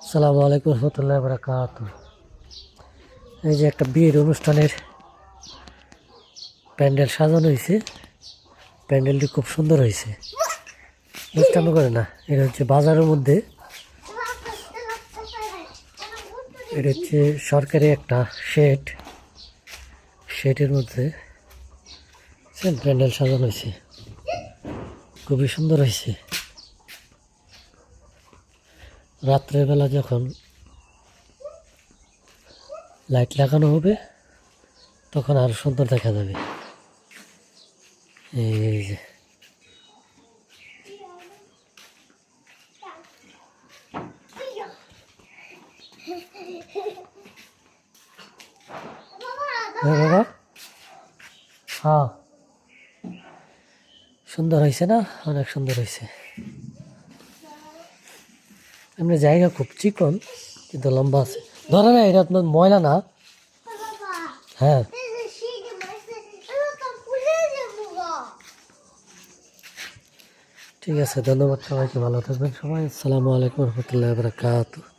আসসালামু আলাইকুম রহমতুল্লাহ বারাকাত। এই যে একটা বিয়ের অনুষ্ঠানের প্যান্ডেল সাজানো হয়েছে। প্যান্ডেলটি খুব সুন্দর হয়েছে, অনুষ্ঠান করে না। এটা হচ্ছে বাজারের মধ্যে, এটা হচ্ছে সরকারি একটা শেডের মধ্যে প্যান্ডেল সাজানো হয়েছে, খুবই সুন্দর হয়েছে। রাত্রের বেলা যখন লাইট লাগানো হবে তখন আরো সুন্দর দেখা যাবে। এই যে বাবা, হ্যাঁ সুন্দর হয়েছে না? অনেক সুন্দর হয়েছে। এমনি জায়গা খুব চিকন কিন্তু লম্বা আছে। ধরে না, এটা আপনার ময়লা না। হ্যাঁ ঠিক আছে, ধন্যবাদ সবাইকে, ভালো থাকবেন সবাই। আসসালামু আলাইকুম রহমতুল্লাহ বারাকাতুহু।